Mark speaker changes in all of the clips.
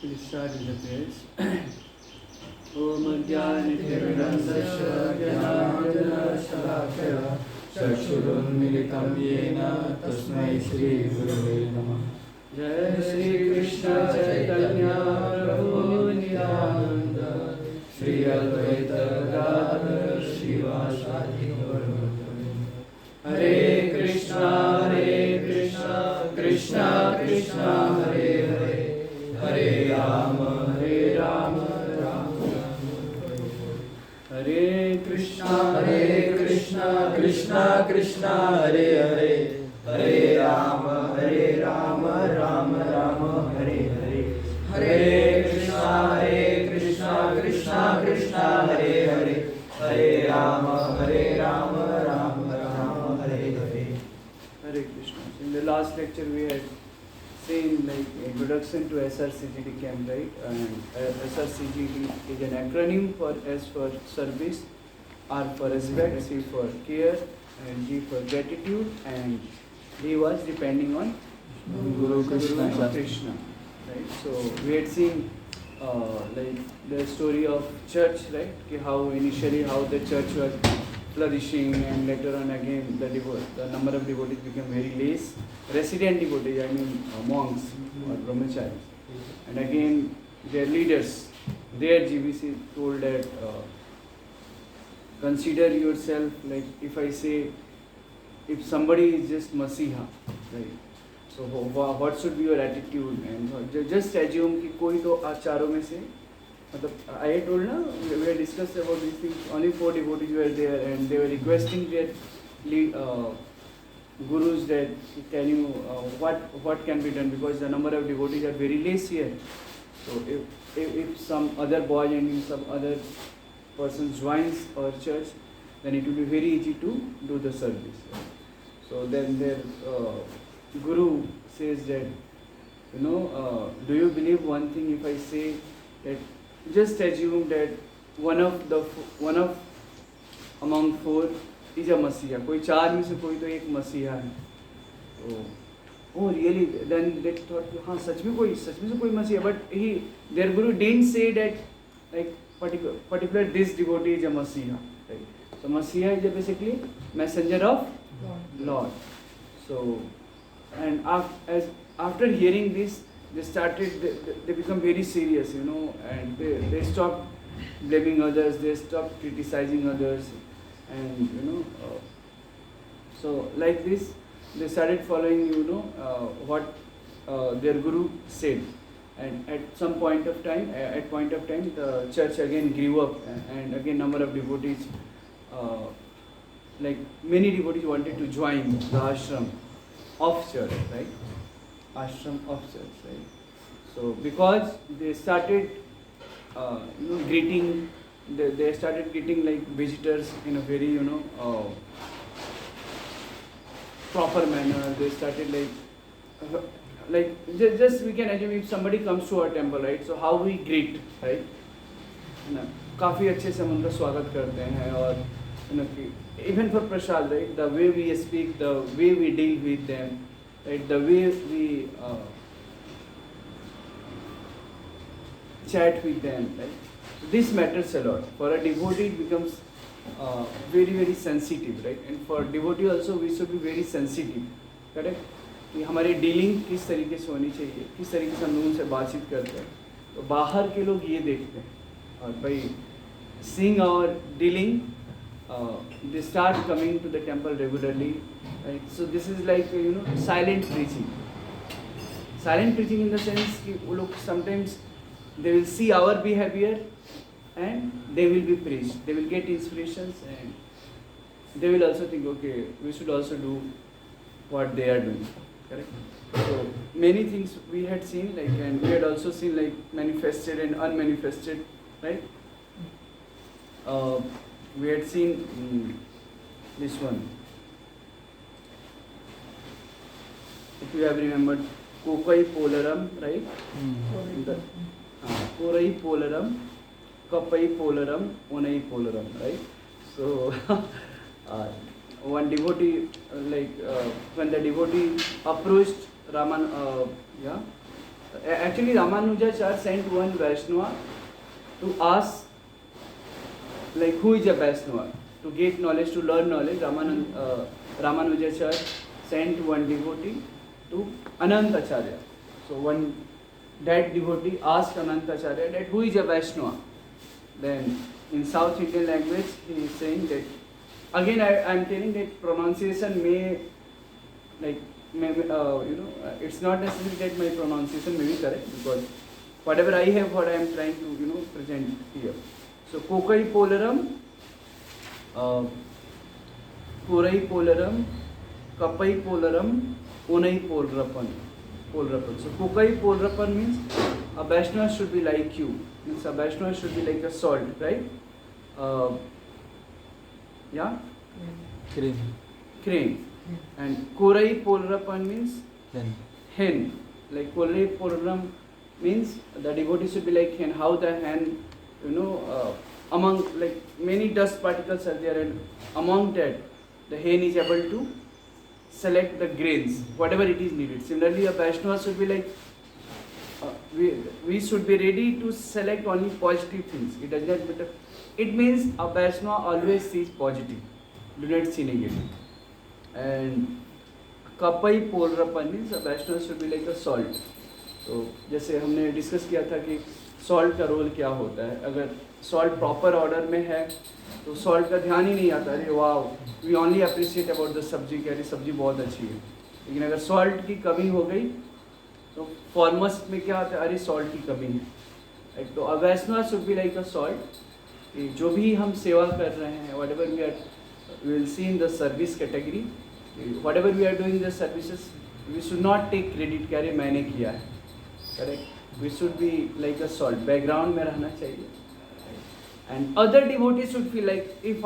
Speaker 1: Please start with the prayers. Om Jnanatimirandasya Jnananjana
Speaker 2: चक्षुरुन्मिलितं येन तस्मै श्रीगुरवे नमः।
Speaker 1: Jai Shri Krishna Chaitanya Prabhu Nityanand
Speaker 2: Shri Advaita Gadadhar श्रीवासादि गौरभक्तवृंद।
Speaker 1: Hare Krishna Krishna Krishna Hare Hare
Speaker 2: Hare Ram
Speaker 1: Ram
Speaker 2: Ram
Speaker 1: Hare Krishna
Speaker 2: Krishna Krishna Krishna Hare Hare Hare Ram Ram Ram Hare Hare Hare Krishna Krishna Krishna Hare Hare Hare Ram Ram Ram Hare Hare.
Speaker 1: Hare Krishna. In the last lecture we had seen like introduction to SRCGD camp, right? And SRCGD is an acronym for S for service, R for respect, C for care, and G for gratitude, and D was depending on
Speaker 2: Guru Krishna.
Speaker 1: Right? So we had seen like the story of church, right? How initially how the church was flourishing, and later on again the number of devotees became very less. Resident devotees, I mean monks or brahmacharis, and again their leaders, their GBC told that consider yourself, like if I say, if somebody is just Masiha, right? So what should be your attitude? And just assume कि कोई तो चारों में से, मतलब I told ना, we had discussed about these things. Only 4 devotees were there, and they were requesting their gurus that can you what can be done, because the number of devotees are very less here. So if some other boy and some other person joins our church, then it will be very easy to do the service. So then their guru says that, do you believe one thing if I say that, just assume that one of among 4 is a Messiah. कोई 4 में से कोई तो एक मसीहा है. Oh really? Then they thought, हाँ सच में से कोई मसीहा. But their guru didn't say that like particular this devotee is a Messiah. Right? So Messiah is basically messenger of Lord. So, and after hearing this, they become very serious, and they stop blaming others, they stop criticizing others, and so like this, they started following, what their guru said. And at point of time, the church again grew up, and again number of devotees, like many devotees wanted to join the ashram of church, right? Ashram of church, right? So because they started, greeting, they started greeting like visitors in a very, proper manner. They started like just we can assume if somebody comes to our temple, right? So how we greet, right? काफी अच्छे से हम उनका स्वागत करते हैं, और even for prasad, right? The way we speak, the way we deal with them, right? The way we chat with them, right? This matters a lot. For a devotee, it becomes very very sensitive, right? And for devotee also, we should be very sensitive, correct? कि हमारी dealing किस तरीके से होनी चाहिए, किस तरीके से हम लोगों से बातचीत करते हैं. तो बाहर के लोग ये देखते हैं, और by seeing our dealing, they start coming to the temple regularly, right? So this is like silent preaching. Silent preaching in the sense कि वो लोग sometimes they will see our behavior and they will be preached. They will get inspirations, and they will also think, okay, we should also do what they are doing. Correct? So many things we had seen, like, and we had also seen like manifested and unmanifested, right? We had seen this one. If you have remembered, Kokai Polaram, right? Korai Polaram, Kapai Polaram, Onai Polaram, right? So one devotee, when the devotee approached Actually, Ramanujacharya sent one Vaishnava to ask, like, who is a Vaishnava? To get knowledge, to learn knowledge, Ramanujacharya sent one devotee to Anantacharya. So that devotee asked Anantacharya that who is a Vaishnava? Then in South Indian language he is saying that, again I am telling that pronunciation may, like, it's not necessary that my pronunciation may be correct, because whatever I have heard I am trying to present here. So Kokai Polaram, Korai Polaram, Kapai Polaram, Onai Polrapan. So Kokai Polrapan means a Vaishnava should be like you. Means a Vaishnava should be like a salt, right? Yeah? Crane. And Korai Polrapan means hen. Like Korai Polram means the devotee should be like hen. How the hen, among, like, many dust particles are there, and among that the hen is able to select the grains, whatever it is needed. Similarly, a Vaishnava should be like, we should be ready to select only positive things. It does not matter. It means a Vaishnava always sees positive, do not see negative. And Kapai Polrapan means a Vaishnava should be like a salt. तो जैसे हमने discuss किया था कि salt का role क्या होता है. अगर सॉल्ट प्रॉपर ऑर्डर में है तो सॉल्ट का ध्यान ही नहीं आता, अरे वाह we only appreciate about the sabzi, कि अरे सब्जी बहुत अच्छी है. लेकिन अगर सॉल्ट की कमी हो गई तो फॉर्मस्ट में क्या होता है, अरे सॉल्ट की कमी है. तो a Vaishnav should be like a salt. जो भी हम सेवा कर रहे हैं, whatever we will see in the service category, whatever we are doing the services, we should not take credit कि अरे मैंने किया है. Correct. We should be like a salt, background में रहना चाहिए. And other devotees should feel like if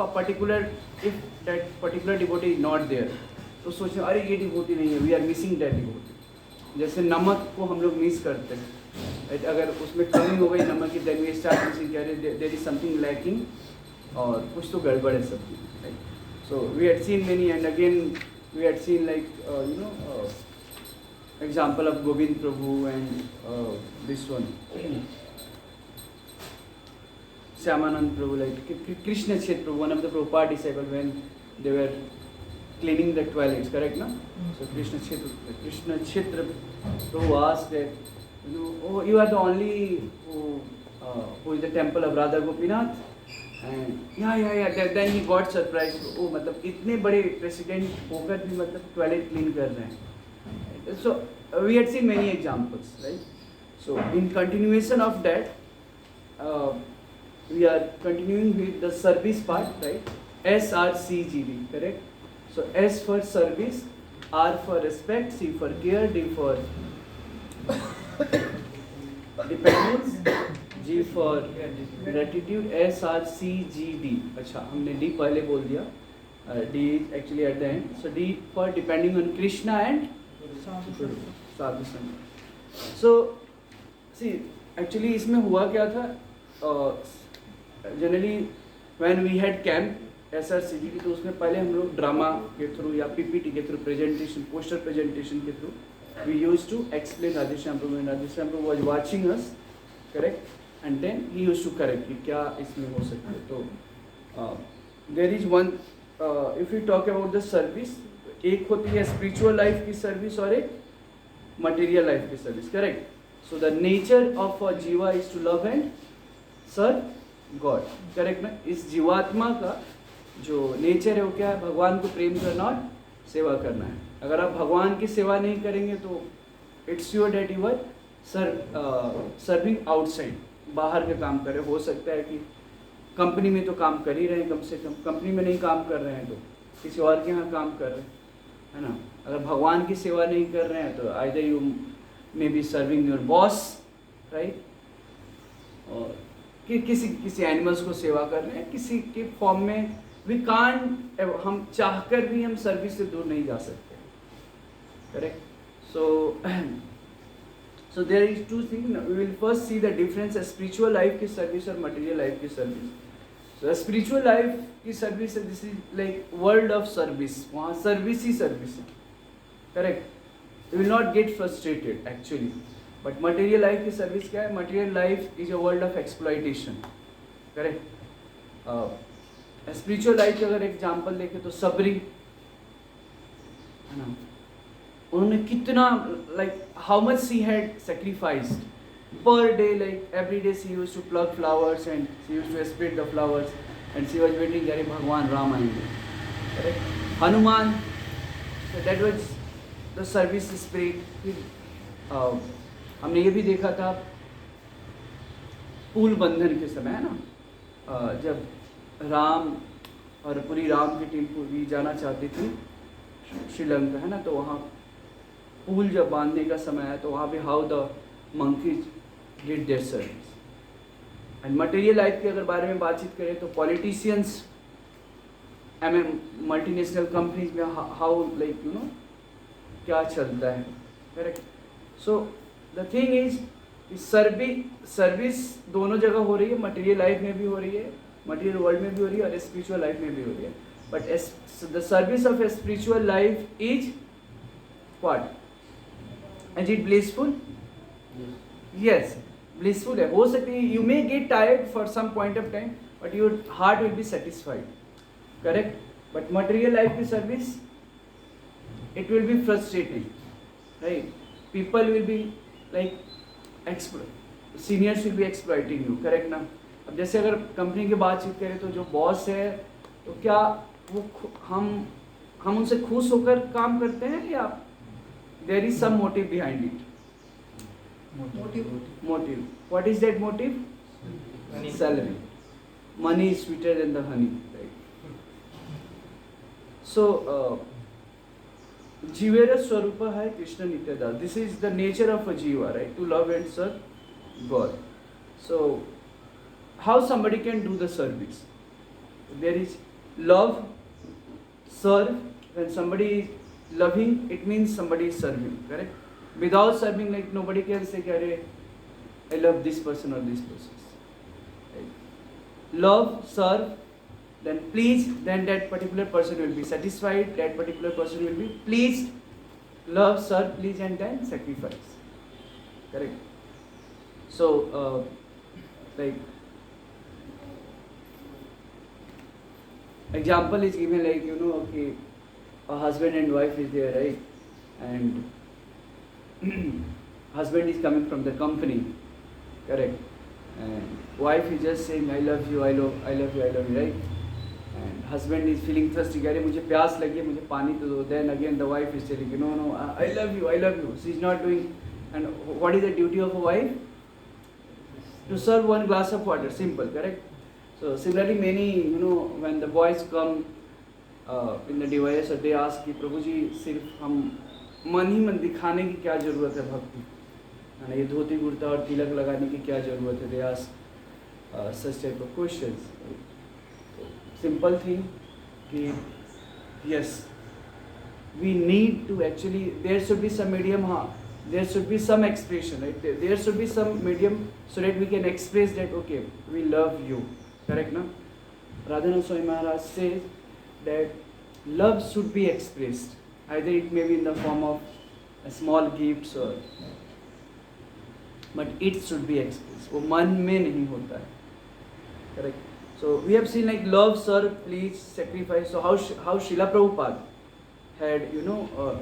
Speaker 1: that particular devotee is not there, तो सोचें अरे ये devotee नहीं है, we are missing that devotee. जैसे नमक को हम लोग मिस करते हैं, अगर उसमें कमी हो गई नमक की, then we start missing, अरे there is something lacking और कुछ तो गड़बड़ है सब. So we had seen many, and again we had seen like example of Govind Prabhu and this one. Shyamanand Prabhu, like Krishna Chet Prabhu, one of the Prabhupada disciples, when they were cleaning the toilets, correct, no? So Krishna Chetra Prabhu asked that, oh, you are the only who is the temple of Radha Gopinath? And yeah. Then he got surprised. Oh, मतलब इतने बड़े president होकर भी मतलब toilet clean कर रहे हैं. So we had seen many examples, right? So in continuation of that, we are continuing with the service part, right? SRCGD, correct? So S for service, R for respect, C for care, D for dependence, G for gratitude, SRCGD. अच्छा, हमने D पहले बोल दिया. D is actually at the end. So D for depending on Krishna and Sadhu Sangha. So see, actually इसमें हुआ क्या था? Generally when we had camp SRCGD, तो उसमें पहले हम लोग ड्रामा के थ्रू या PPT के थ्रू, प्रेजेंटेशन, पोस्टर प्रेजेंटेशन के थ्रू, we used to explain Radheshyam Prabhu. Radheshyam Prabhu was watching us, correct, and then he used to correct कि क्या इसमें हो सकता है. तो there is one, if you talk about the service, एक होती है स्पिरिचुअल लाइफ की सर्विस और एक मटेरियल लाइफ की service, correct. So the nature of a jiva is to love and serve God, correct ना. इस जीवात्मा का जो नेचर है वो क्या है? भगवान को प्रेम करना और सेवा करना है. अगर आप भगवान की सेवा नहीं करेंगे तो it's sure that you are serving outside, बाहर के काम कर रहे. हो सकता है कि कंपनी में तो काम कर ही रहे हैं, कम से कम कंपनी में नहीं काम कर रहे हैं तो किसी और के यहाँ काम कर रहे हैं, है ना. अगर भगवान की सेवा नहीं कर रहे हैं तो either you may be serving your boss, right, और कि किसी एनिमल्स को सेवा कर रहे हैं किसी के फॉर्म में. वी कांट, हम चाहकर भी हम सर्विस से दूर नहीं जा सकते, correct. So there is two thing. We will first see the difference spiritual life की सर्विस और मटेरियल लाइफ की सर्विस. सो स्पिरिचुअल लाइफ की service, this is like world of service, वहाँ सर्विस ही सर्विस है, correct. You will not get frustrated actually. But material life की service क्या है? Material life is a world of exploitation, correct. Spiritual life के अगर example देखें तो सबरी है ना, उन्होंने कितना like how much she had sacrificed per day, like every day she used to pluck flowers and she used to spread the flowers and she was waiting अरे भगवान राम आएंगे, correct. Hanuman, that was the service spirit. हमने ये भी देखा था pool बंधन के समय, है ना, जब राम और पूरी राम की टीम पूरी जाना चाहती थी श्रीलंका, है ना, तो वहाँ पूल जब बांधने का समय है तो वहाँ पे how the monkeys did their service. And material life के अगर बारे में बातचीत करें तो पॉलिटिशियंस मल्टीनेशनल कंपनीज में हाउ लाइक यू नो क्या चलता है, correct. So the thing is service दोनों जगह हो रही है, मटेरियल लाइफ में भी हो रही है, मटेरियल वर्ल्ड में भी हो रही है और स्पिरिचुअल लाइफ में भी हो रही है। But the service of a spiritual life is what? Is it blissful? Yes, blissful है। हो सकती है you may get tired for some point of time but your heart will be satisfied, correct. But material life की service it will be frustrating, right? People will be like seniors will be exploiting you, correct ना? अब जैसे अगर company की बातचीत करें तो जो बॉस है तो क्या वो हम उनसे खुश होकर काम करते हैं या there is some motive behind it? Motive. What is that motive? Salary. Money is sweeter than the honey, right? So जीवेर स्वरूप है कृष्ण नित्यदास। This is the nature of a jiva, right? To love and serve God. So how somebody can do the service? There is love, serve. When somebody is loving, it means somebody is serving, correct? Without serving, like nobody can say, I love this person or this person. Right? Love, serve, then please, then that particular person will be satisfied, that particular person will be pleased. Love, serve, please, and then sacrifice, correct? So like example is given, like you know, okay, a husband and wife is there, right? And husband is coming from the company, correct? And wife is just saying I love you, I love you, right? And husband is feeling thirsty, अरे मुझे प्यास लगी है, मुझे पानी तो दो। Then again the wife is telling you, no, I love you, I love you. She is not doing. And what is the duty of a wife? To serve one glass of water, simple, correct? So similarly, many, you know, when the boys come in the device, or they ask कि प्रभु जी सिर्फ हम मन ही मन दिखाने की क्या ज़रूरत है भक्ति, है ना, ये धोती कुर्ता और तिलक लगाने की क्या ज़रूरत है? They ask such type of questions. Simple thing कि yes, we need to actually, there should be some medium, there should be some expression, right? There should be some medium so that we can express that, okay, we love you, correct na? Radhanath Swami Maharaj says that love should be expressed, either it may be in the form of a small gifts or, but it should be expressed. वो मन में नहीं होता है, correct? So we have seen like love, serve, please, sacrifice. So how Srila Prabhupada had, you know,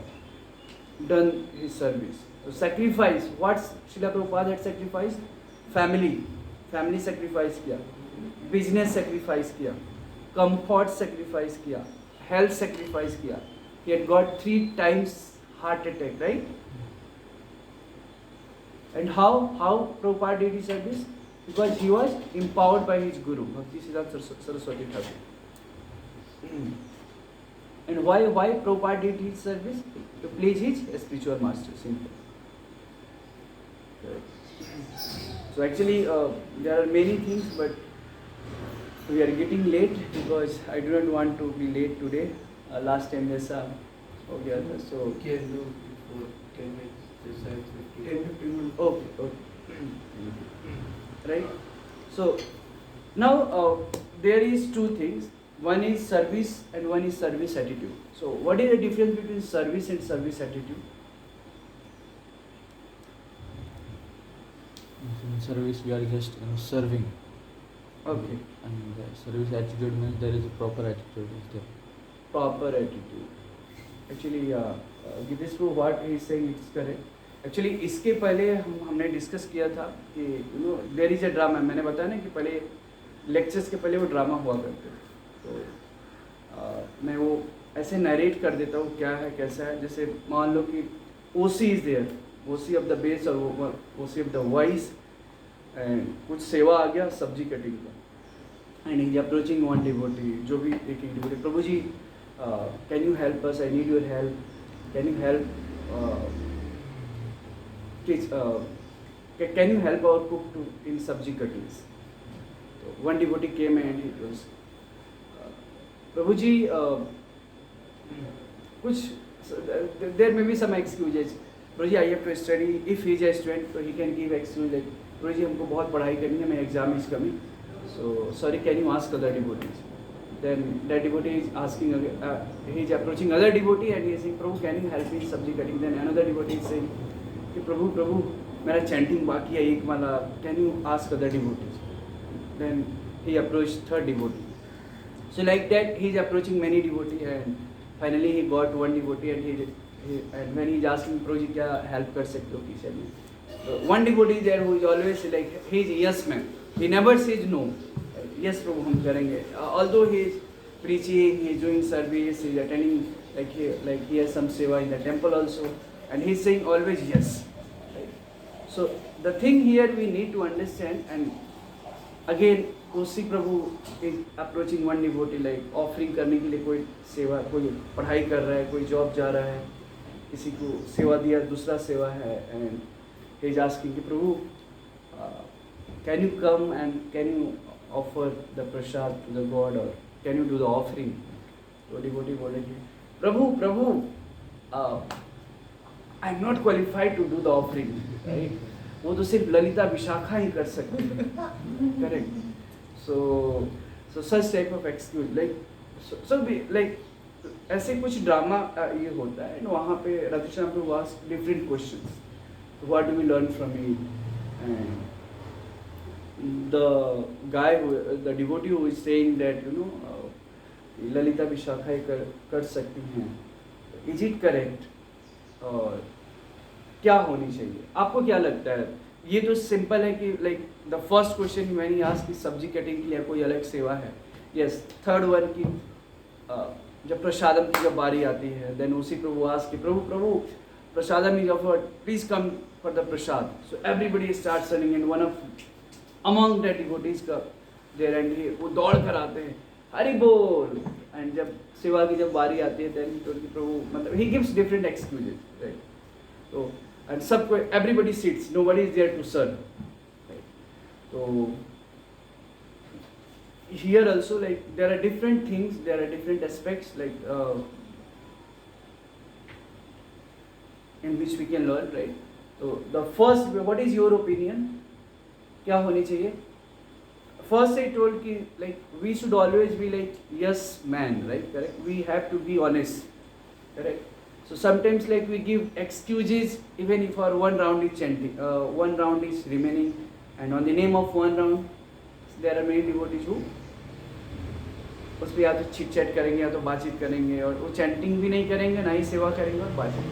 Speaker 1: done his service. So sacrifice. What Srila Prabhupada had sacrificed? Family sacrifice किया, business sacrifice किया, comfort sacrifice किया, health sacrifice किया. He had got 3 times heart attack, right? And how Prabhupada did his service? Because he was empowered by his guru, Bhakti Siddhanta Saraswati Thakur. And why Prabhupada did his service? To please his spiritual master, simple. So actually there are many things, but we are getting late because I do not want to be late today. Last time जैसा हो गया था, so
Speaker 2: Can do before 10 minutes. Decide
Speaker 1: 10-15 minutes. Okay. Right? So now there is 2 things. One is service and one is service attitude. So what is the difference between service and service attitude?
Speaker 3: service we are just serving.
Speaker 1: Okay.
Speaker 3: And service attitude means there is a proper attitude is there.
Speaker 1: Proper attitude. Actually, Gitesh Prabhu, what he is saying is correct. Actually इसके पहले हमने discuss किया था कि there is a drama. मैंने बताया ना कि पहले लेक्चर्स के पहले वो ड्रामा हुआ करते थे. तो मैं वो ऐसे नरेट कर देता हूँ क्या है कैसा है. जैसे मान लो कि OC is there, OC of the base और OC of the voice, and कुछ सेवा आ गया सब्जी कटिंग का, and is approaching one devotee, जो भी एक devotee, Prabhu ji can you help us, I need your help, can you help, can you help our cook to in sabji cuttings? So one devotee came and he was, Prabhuji, kuch, so there may be some excuses. Prabhuji, I have to study. If he is a student, so he can give excuse like, Prabhuji, हमको बहुत पढ़ाई करनी है, my exam is coming. So sorry, can you ask other devotees? Then that devotee is asking, he is approaching other devotee and he is saying, Prabhu, can you help me in sabji cutting? Then another devotee is saying, कि प्रभु प्रभु मेरा chanting बाकी है एक माला, can you ask other devotees? Then he approach third devotee. So like that he is approaching many devotee and finally he got one devotee and when he is asking, Prabhu ji क्या help कर सकते हो किसी में? One devotee is there who is always like he is yes man, he never says no. Yes Prabhu हम करेंगे. Although he is preaching, he is doing service, he is attending like he has some seva in the temple also, and he is saying always yes. Right? So the thing here we need to understand, and again Kosi Prabhu is approaching one devotee like offering करने के लिए कोई सेवा, कोई पढ़ाई कर रहा है, कोई जॉब जा रहा है, किसी को सेवा दिया, दूसरा सेवा है, and he is asking कि प्रभु can you come and can you offer the prasad to the God, or can you do the offering? तो devotee बोलेंगे, प्रभु प्रभु I am not qualified to do the offering, right? वो तो सिर्फ ललिता विशाखा ही कर सकते हैं. Correct. So such type of excuse so be like ऐसे कुछ ड्रामा ये होता है. वहाँ पे राधेश्याम प्रभु ask different questions. What do we learn from it? And the guy the devotee who is saying that Lalita Vishakha ही कर सकती हैं, इज इट करेक्ट? और क्या होनी चाहिए? आपको क्या लगता है? ये तो सिंपल है कि लाइक द फर्स्ट क्वेश्चन मैंने आस्क कि सब्जी कटिंग के लिए कोई अलग सेवा है. यस. थर्ड वन की जब प्रसादम की जब बारी आती है, देन उसी प्रभु आस्क कि Prabhu Prabhu prasadam is offered, please come for the prasad. So everybody starts running and one of among the devotees का देयर एंड वो दौड़ कर आते हैं, हरि बोल. एंड जब सेवा की जब बारी आती है, देन प्रभु मतलब he gives different excuses, right? तो एंड सबको everybody sits, nobody is there to serve, right? तो here also like there are different things, there are different aspects like in which we can learn, right? So the first, what is your opinion? क्या होनी चाहिए? First I told कि like we should always be like yes man, right? Correct? We have to be honest, correct? So sometimes like we give excuses even if our one round is chanting, one round is remaining, and on the name of one round there are many devotees who उस पर या तो chit chat करेंगे या तो बातचीत करेंगे, और वो चैंटिंग भी नहीं करेंगे, ना ही सेवा करेंगे और बातचीत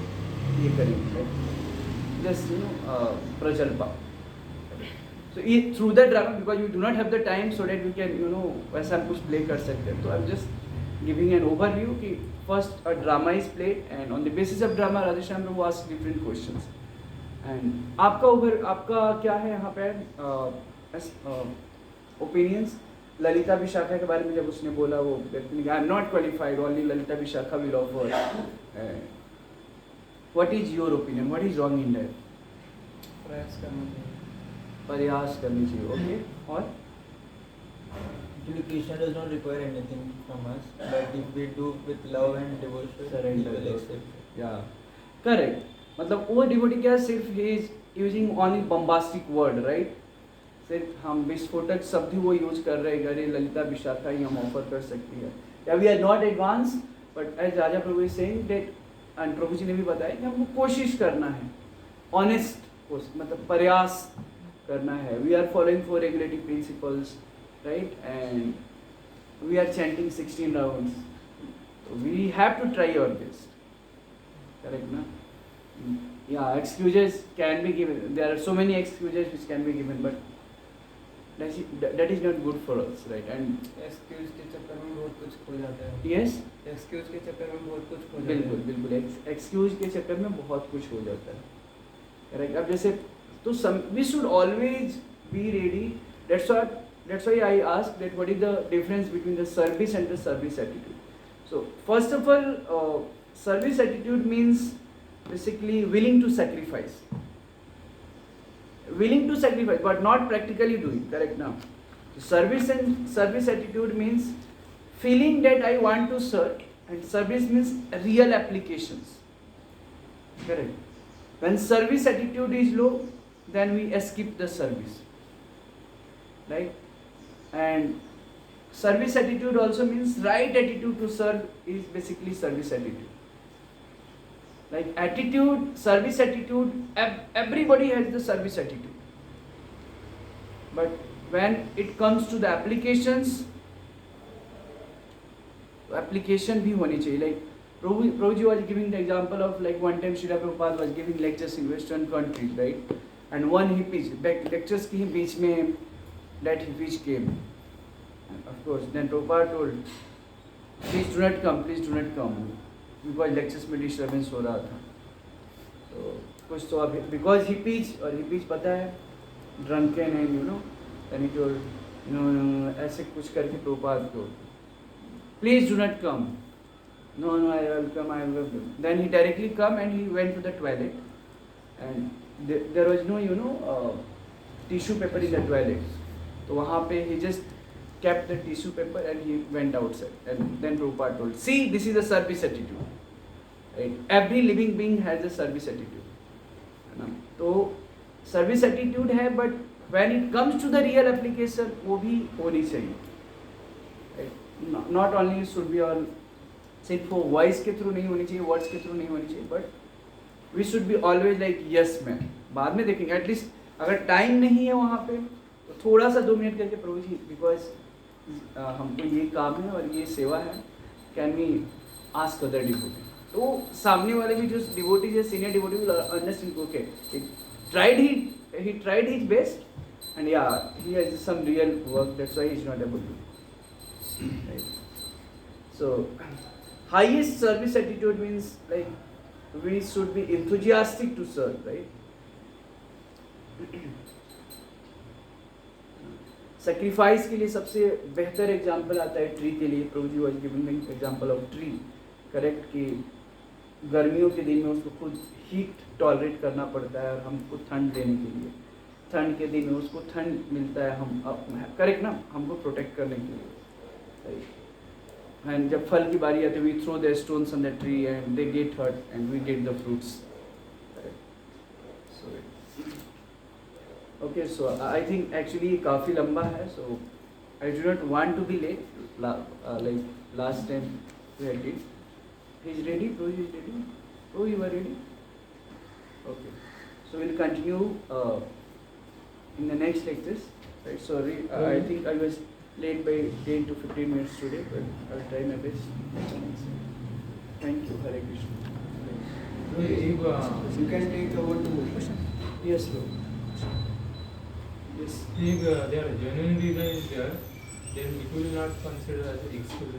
Speaker 1: ये करेंगे, just prajalpa. So through the drama, because you do not have the time so that we can वैसा हम कुछ प्ले कर सकते हैं. तो I am just giving an overview कि first a drama is played and on the basis of drama Radheshyam Prabhu ask different questions. And आपका क्या है यहाँ पे ओपिनियंस? ललिता विशाखा के बारे में जब उसने बोला, वो I am not qualified, only Lalita Vishakha will offer. What is your opinion? What is wrong in that?
Speaker 2: प्रयास करना चाहिए.
Speaker 1: प्रयास करनी चाहिए. ओके. और
Speaker 4: Actually, Krishna does not require anything from us, but if we do with love and devotion, he will accept.
Speaker 1: Yeah, correct. मतलब वो devotee क्या, सिर्फ he is using only bombastic word, right? सिर्फ हम विस्फोटक शब्द ही वो यूज कर रहे हैं, अरे ललिता विशाखा ही हम ऑफर कर सकती है. या we are not advance, but as Raja Prabhu is saying that, and Prabhu ji ने भी बताया कि हमको कोशिश करना है, ऑनेस्ट मतलब प्रयास करना है. We are following 4 regulative principles, right? And we are chanting 16 rounds. We have to try our best. Correct, na? Yeah, excuses can be given. There are so many excuses which can be given, but that is not good for us, right? And
Speaker 2: excuse के चक्कर में बहुत कुछ खो जाता है.
Speaker 1: yes,
Speaker 2: excuse के चक्कर में बहुत कुछ खो जाता
Speaker 1: बिल्कुल
Speaker 2: है.
Speaker 1: बिल्कुल एक्सक्यूज के चक्कर में बहुत कुछ हो जाता है. करेक्ट. अब जैसे तो we should always be ready. That's why I asked that what is the difference between the service and the service attitude. So first of all, service attitude means basically willing to sacrifice, but not practically doing. Correct. Now service and service attitude means feeling that I want to serve, and service means real applications. Correct. When service attitude is low, then we skip the service, right? And service attitude also means right attitude to serve is basically service attitude. Like attitude, service attitude, everybody has the service attitude. But when it comes to the applications, application bhi honi chahiye. Like Prabhuji was giving the example of like one time Srila Prabhupada was giving lectures in Western countries, right? And one hippie, back lectures ki beech mein that hippie came. And of course, then Prabhupada told, please do not come, because lectures में disturbance हो रहा था. तो कुछ तो अब because hippies पता है drunken and you know, then he told, no, ऐसे कुछ करके Prabhupada को, please do not come. No, I will come. Then he directly come and he went to the toilet, and there was no tissue paper in the toilet. तो वहाँ पे he just kept the tissue paper and he went outside. And then Prabhupada told, see, this is the service attitude. Right? Every living being has a service attitude. तो service attitude है, but when it comes to the real application, वो भी होनी चाहिए. Right? Not only should be all सिर्फ वो voice के through नहीं होनी चाहिए, words के through नहीं होनी चाहिए, but we should be always like yes man. बाद में देखेंगे. At least अगर time नहीं है वहाँ पे, तो थोड़ा सा 2 मिनट करके प्रभु जी, बिकॉज हमको ये काम है और ये सेवा है, can we ask other devotee. तो सामने वाले भी जो डिवोटीज है, senior devotee will understand, okay he tried his best and yeah, he has some real work, that's why he is not able to. Right? So highest service attitude means like we should be enthusiastic to serve, right? Sacrifice के लिए सबसे बेहतर example आता है tree के लिए. Prabhu ji was giving example of tree. Correct. कि गर्मियों के दिन में उसको खुद हीट टॉलरेट करना पड़ता है और हमको ठंड देने के लिए, ठंड के दिन में उसको ठंड मिलता है, हम करेक्ट ना, हमको प्रोटेक्ट करने के लिए. एंड जब फल की बारी आती है, we throw the stones on the tree and they get hurt and we get the fruits. Okay, so I think actually काफ़ी लंबा है, so I do not want to be late. Like last time we had it. He is ready. Pro is ready. Oh, you are ready. Okay, so we'll continue in the next lectures. Right? Sorry, I think I was late by 10 to 15 minutes today, but I'll try my best. Thank you. Hare Krishna.
Speaker 2: If you can take over to question.
Speaker 1: Yes, Lord. Yes.
Speaker 5: If there are genuine reason is there, then it will not consider as an excuse.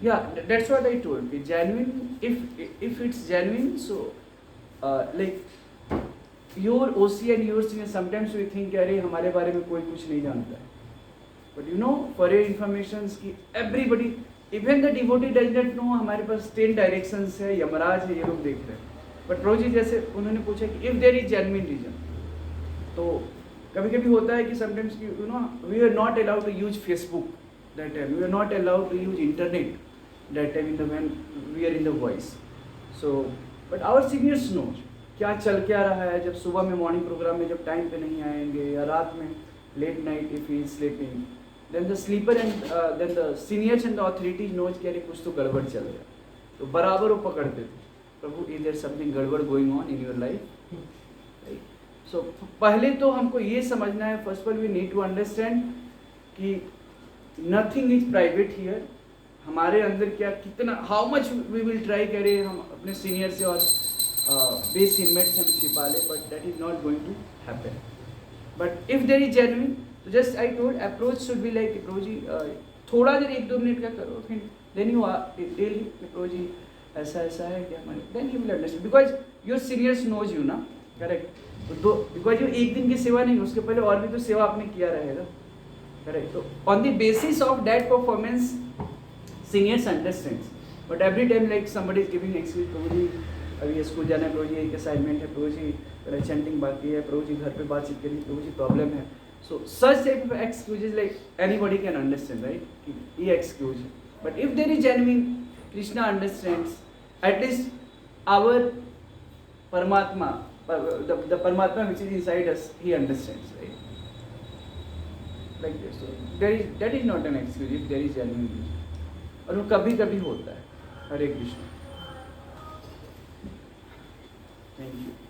Speaker 1: Yeah, that's what I told. Be genuine. If it's genuine, so like your OC and your senior, sometimes we think अरे हमारे बारे में कोई कुछ नहीं जानता है. But you know, for your information, कि everybody, even the devotee does not know. हमारे पास 10 directions है, यमराज है, ये लोग देख रहे हैं. But प्रभु जी जैसे उन्होंने पूछा कि if there is genuine reason, तो कभी कभी होता है कि sometimes you know we are not allowed to use Facebook that time, we are not allowed to use internet that time in the when we are in the voice. So but our seniors know क्या चल क्या रहा है. जब सुबह में morning program में जब टाइम पे नहीं आएंगे, या रात में late night if he is sleeping, then the sleeper and then the seniors and the authorities knows कि अरे कुछ तो गड़बड़ चल रहा है. तो बराबर वो पकड़ते थे, प्रभु इज देयर समथिंग गड़बड़ going on in your life. So पहले तो हमको ये समझना है, first of all we need to understand कि नथिंग इज प्राइवेट हियर. हमारे अंदर क्या कितना how much we will try करें हम अपने सीनियर से और बेस इनमेट से हम छिपा ले, but that is not going to happen. But if there is genuine, तो just I told approach should be like Prabhu ji थोड़ा देर 1-2 मिनट का करो, फिर then you tell Prabhu ji ऐसा ऐसा है क्या हमारे, then you will understand because your seniors knows you ना. करेक्ट. तो बिकॉज ये एक दिन की सेवा नहीं, उसके पहले और भी तो सेवा आपने किया रहेगा. करेक्ट. तो on the basis of that performance seniors understands. But every time like somebody is giving excuse, Prabhu ji अभी ये स्कूल जाना है, प्रभु जी एक असाइनमेंट है, प्रभु जी चैंटिंग बाकी है, प्रभु जी घर पे बातचीत करिए, प्रभु जी प्रॉब्लम है. So such type of excuses like anybody can understand, right? ये excuse. But if there is genuine, Krishna understands. At least our Paramatma, the Paramatma which is inside us, he understands, right? Like this. So that is not an excuse if there is genuine Krishna. और वो कभी-कभी होता है. हरे Krishna. Thank you.